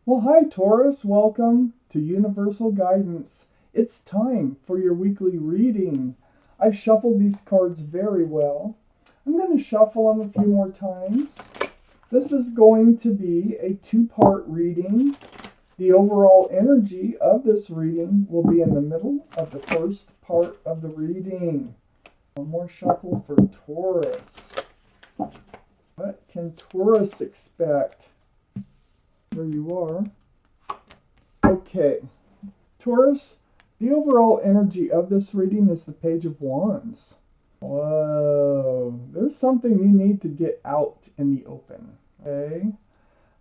Well, hi, Taurus. Welcome to Universal Guidance. It's time for your weekly reading. I've shuffled these cards very well. I'm going to shuffle them a few more times. This is going to be a two-part reading. The overall energy of this reading will be in the middle of the first part of the reading. One more shuffle for Taurus. What can Taurus expect? There you are. Okay, Taurus, the overall energy of this reading is the Page of Wands. Whoa, there's something you need to get out in the open, okay?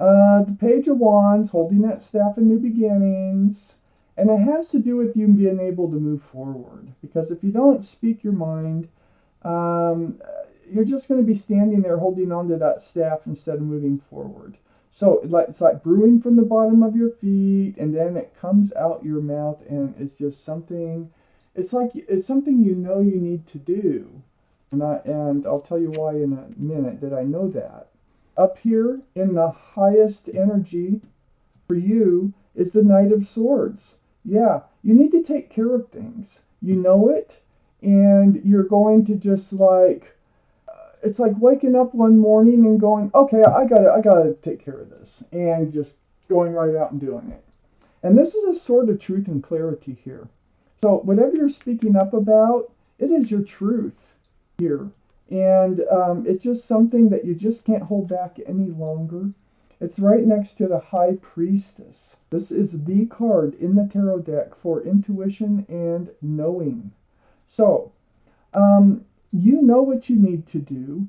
The Page of Wands, holding that staff of new beginnings, and it has to do with you being able to move forward. Because if you don't speak your mind, you're just going to be standing there holding on to that staff instead of moving forward. So it's like brewing from the bottom of your feet, and then it comes out your mouth, and it's just something. It's something you know you need to do, and I'll tell you why in a minute that I know that. Up here in the highest energy for you is the Knight of Swords. Yeah, you need to take care of things. You know it, and you're going to just it's like waking up one morning and going, okay, I gotta take care of this, and just going right out and doing it. And this is a sword of truth and clarity here. So whatever you're speaking up about, it is your truth here, and it's just something that you just can't hold back any longer. It's right next to the High Priestess. This is the card in the tarot deck for intuition and knowing. So, you know what you need to do.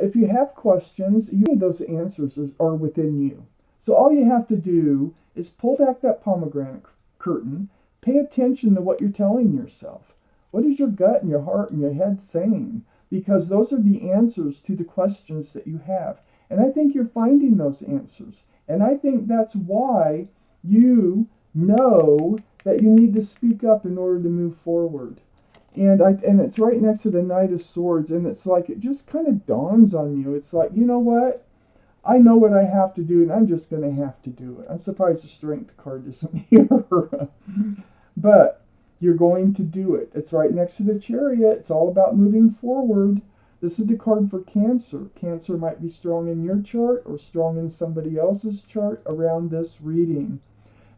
If you have questions, those answers are within you. So all you have to do is pull back that pomegranate curtain, pay attention to what you're telling yourself. What is your gut and your heart and your head saying? Because those are the answers to the questions that you have. And I think you're finding those answers. And I think that's why you know that you need to speak up in order to move forward. And it's right next to the Knight of Swords, and it's like it just kind of dawns on you. It's like, you know what? I know what I have to do, and I'm just going to have to do it. I'm surprised the Strength card isn't here. But you're going to do it. It's right next to the Chariot. It's all about moving forward. This is the card for Cancer. Cancer might be strong in your chart or strong in somebody else's chart around this reading.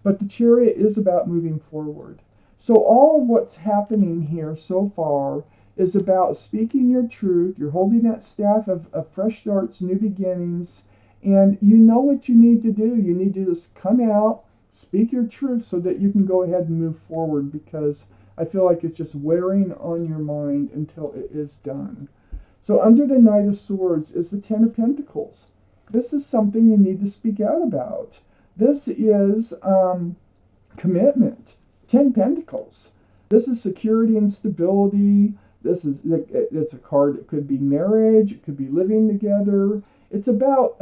But the Chariot is about moving forward. So all of what's happening here so far is about speaking your truth. You're holding that staff of fresh starts, new beginnings, and you know what you need to do. You need to just come out, speak your truth so that you can go ahead and move forward, because I feel like it's just wearing on your mind until it is done. So under the Knight of Swords is the Ten of Pentacles. This is something you need to speak out about. This is commitment. 10 Pentacles. This is security and stability. It's a card. It could be marriage. It could be living together. It's about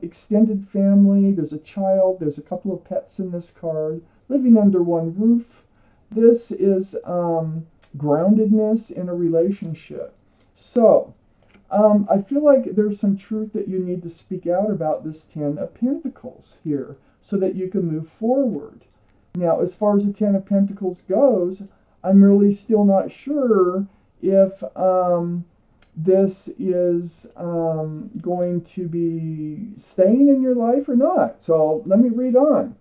extended family. There's a child. There's a couple of pets in this card. Living under one roof. This is groundedness in a relationship. So I feel like there's some truth that you need to speak out about this 10 of Pentacles here so that you can move forward. Now, as far as the Ten of Pentacles goes, I'm really still not sure if this is going to be staying in your life or not. So let me read on.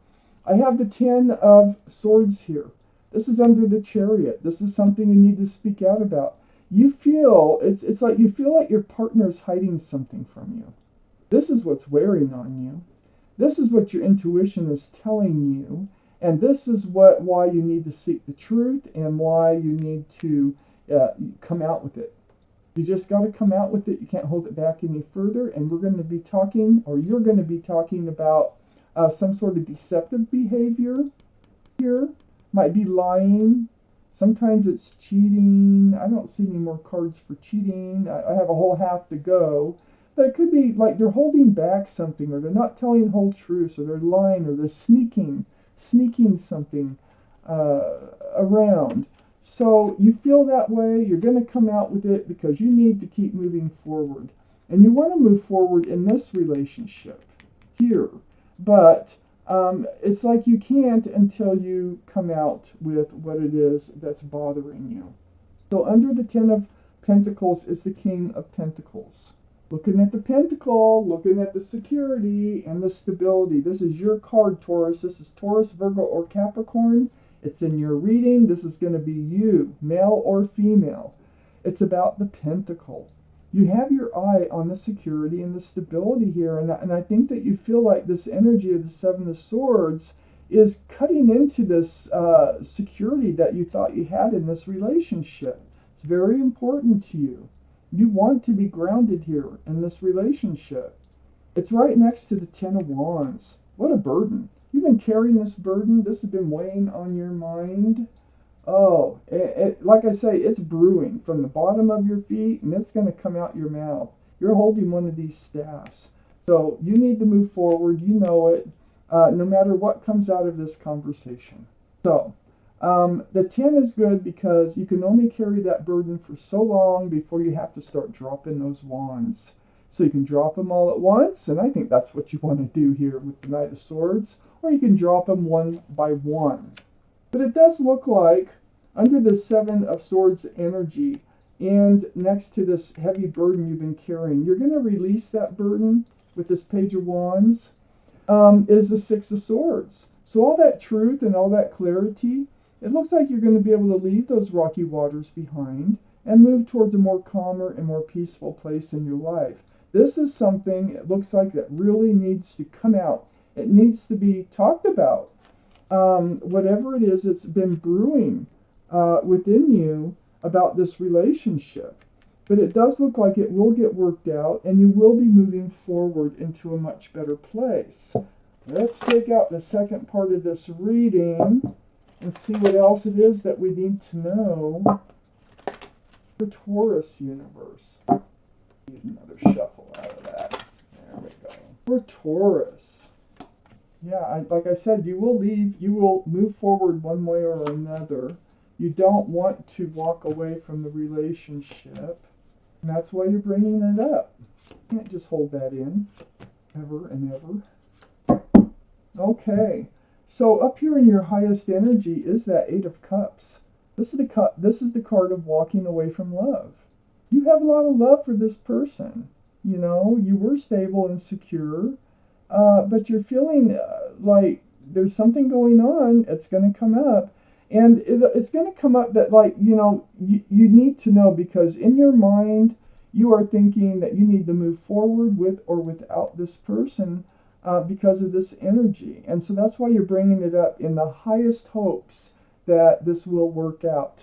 I have the Ten of Swords here. This is under the Chariot. This is something you need to speak out about. You feel, it's like you feel like your partner's hiding something from you. This is what's wearing on you. This is what your intuition is telling you. And this is why you need to seek the truth and why you need to come out with it. You just got to come out with it. You can't hold it back any further. And we're going to be talking, or you're going to be talking about some sort of deceptive behavior here. Might be lying. Sometimes it's cheating. I don't see any more cards for cheating. I have a whole half to go. But it could be like they're holding back something, or they're not telling whole truths, or they're lying, or they're sneaking something around. So you feel that way. You're going to come out with it because you need to keep moving forward. And you want to move forward in this relationship here. But It's like you can't until you come out with what it is that's bothering you. So under the Ten of Pentacles is the King of Pentacles. Looking at the pentacle, looking at the security and the stability. This is your card, Taurus. This is Taurus, Virgo, or Capricorn. It's in your reading. This is going to be you, male or female. It's about the pentacle. You have your eye on the security and the stability here, and I think that you feel like this energy of the Seven of Swords is cutting into this security that you thought you had in this relationship. It's very important to you. You want to be grounded here in this relationship. It's right next to the Ten of Wands. What a burden. You've been carrying this burden. This has been weighing on your mind. Oh, like I say, it's brewing from the bottom of your feet, and it's going to come out your mouth. You're holding one of these staffs. So you need to move forward. You know it, no matter what comes out of this conversation. So the 10 is good because you can only carry that burden for so long before you have to start dropping those wands. So you can drop them all at once, and I think that's what you want to do here with the Knight of Swords, or you can drop them one by one. But it does look like under the Seven of Swords energy and next to this heavy burden you've been carrying, you're going to release that burden with this Page of Wands, is the Six of Swords. So all that truth and all that clarity, it looks like you're going to be able to leave those rocky waters behind and move towards a more calmer and more peaceful place in your life. This is something, it looks like, that really needs to come out. It needs to be talked about. Whatever it is that's been brewing within you about this relationship. But it does look like it will get worked out, and you will be moving forward into a much better place. Let's take out the second part of this reading and see what else it is that we need to know for Taurus universe. Get another shuffle out of that. There we go. For Taurus. Yeah, like I said, you will move forward one way or another. You don't want to walk away from the relationship. And that's why you're bringing it up. You can't just hold that in ever and ever. Okay, so up here in your highest energy is that Eight of Cups. This is the card of walking away from love. You have a lot of love for this person. You know, you were stable and secure. But you're feeling like there's something going on. It's going to come up. And it's going to come up that, like, you know, you need to know, because in your mind, you are thinking that you need to move forward with or without this person because of this energy. And so that's why you're bringing it up in the highest hopes that this will work out.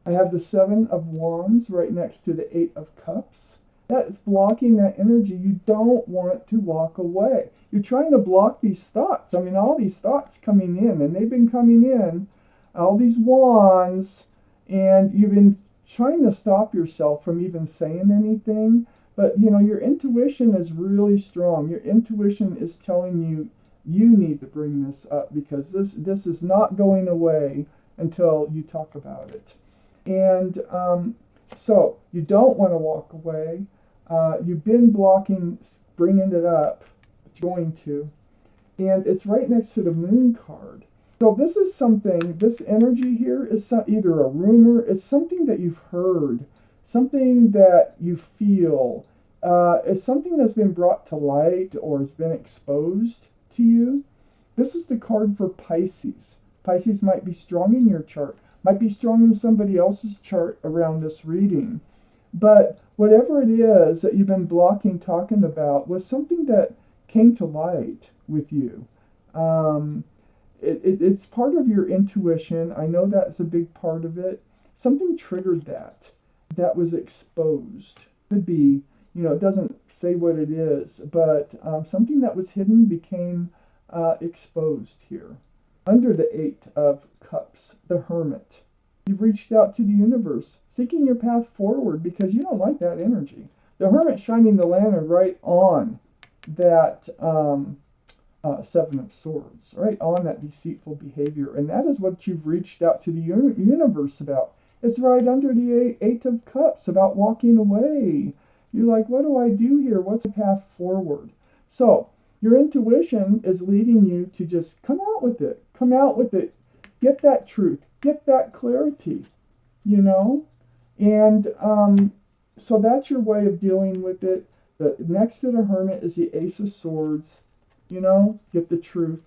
I have the Seven of Wands right next to the Eight of Cups. That is blocking that energy. You don't want to walk away. You're trying to block these thoughts. I mean, all these thoughts coming in, and they've been coming in, all these wands, and you've been trying to stop yourself from even saying anything. But, you know, your intuition is really strong. Your intuition is telling you you need to bring this up, because this is not going away until you talk about it. And so you don't want to walk away. You've been blocking bringing it up, but you're going to. And it's right next to the Moon card. So this is something, this energy here is either a rumor, it's something that you've heard, something that you feel. It's something that's been brought to light or has been exposed to you. This is the card for Pisces. Pisces might be strong in your chart, might be strong in somebody else's chart around this reading. But whatever it is that you've been blocking talking about was something that came to light with you. It's part of your intuition. I know that's a big part of it. Something triggered that was exposed. Could be, you know, it doesn't say what it is, but something that was hidden became exposed here. Under the Eight of Cups, the Hermit. You've reached out to the universe, seeking your path forward because you don't like that energy. The Hermit shining the lantern right on that Seven of Swords, right on that deceitful behavior. And that is what you've reached out to the universe about. It's right under the Eight of Cups, about walking away. You're like, what do I do here? What's the path forward? So Your intuition is leading you to just come out with it. Come out with it. Get that truth. Get that clarity, you know? And so that's your way of dealing with it. The next to the Hermit is the Ace of Swords. You know, get the truth,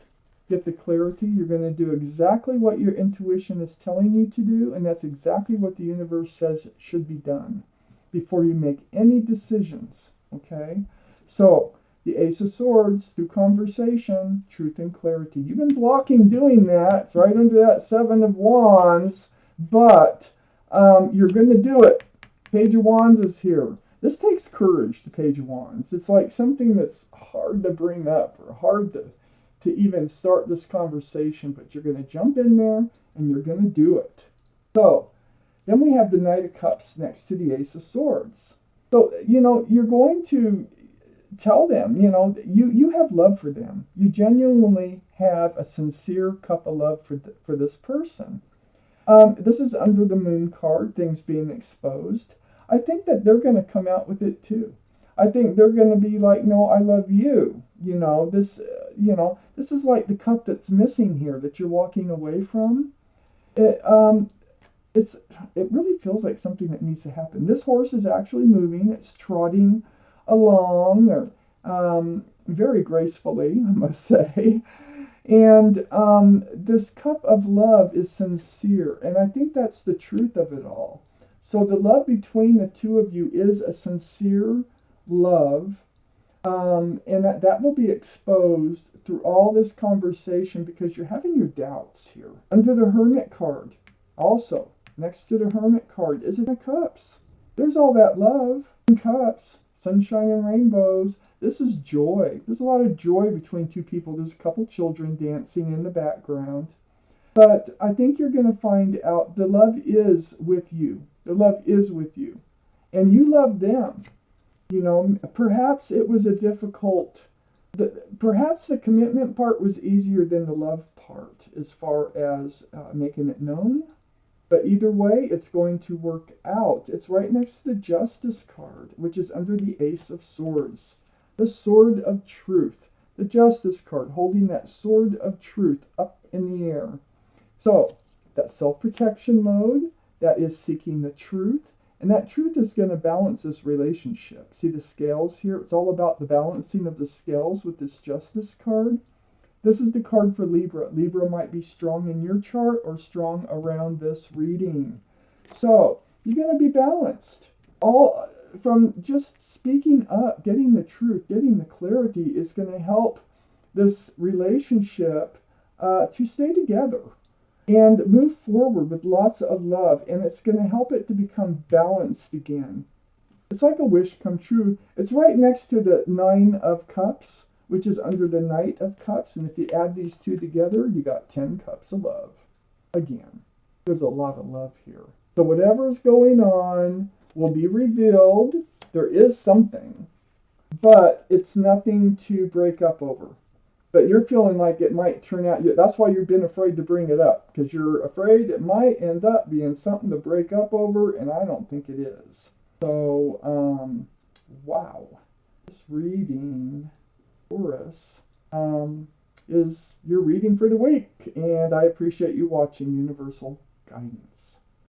get the clarity. You're going to do exactly what your intuition is telling you to do, and that's exactly what the universe says should be done before you make any decisions. Okay? So, the Ace of Swords, through conversation, truth and clarity. You've been blocking doing that. It's right under that Seven of Wands, but you're going to do it. Page of Wands is here. This takes courage, the Page of Wands. It's like something that's hard to bring up or hard to even start this conversation, but you're going to jump in there and you're going to do it. So, then we have the Knight of Cups next to the Ace of Swords. So, you know, you're going to tell them, you know, you have love for them. You genuinely have a sincere cup of love for this person. This is under the Moon card, things being exposed. I think that they're going to come out with it too. I think they're going to be like, no, I love you. You know, this is like the cup that's missing here that you're walking away from. It really feels like something that needs to happen. This horse is actually moving. It's trotting along, or very gracefully, I must say. And this cup of love is sincere, and I think that's the truth of it all. So the love between the two of you is a sincere love, and that will be exposed through all this conversation because you're having your doubts here. Under the Hermit card, also, next to the Hermit card, is it the Cups? There's all that love in Cups, sunshine and rainbows. This is joy. There's a lot of joy between two people. There's a couple children dancing in the background. But I think you're going to find out the love is with you. The love is with you. And you love them. You know, perhaps it was a difficult, perhaps the commitment part was easier than the love part as far as making it known. But either way, it's going to work out. It's right next to the Justice card, which is under the Ace of Swords. The Sword of Truth. The Justice card, holding that Sword of Truth up in the air. So, that self-protection mode, that is seeking the truth. And that truth is going to balance this relationship. See the scales here? It's all about the balancing of the scales with this Justice card. This is the card for Libra. Libra might be strong in your chart or strong around this reading. So, you're going to be balanced. All from just speaking up, getting the truth, getting the clarity is going to help this relationship to stay together and move forward with lots of love. And it's going to help it to become balanced again. It's like a wish come true. It's right next to the Nine of Cups, which is under the Knight of Cups. And if you add these two together, you got 10 cups of love. Again, there's a lot of love here. So whatever's going on will be revealed. There is something, but it's nothing to break up over. But you're feeling like it might turn out, that's why you've been afraid to bring it up, because you're afraid it might end up being something to break up over, and I don't think it is. So, wow. This reading, Taurus, is your reading for the week, and I appreciate you watching Universal Guidance.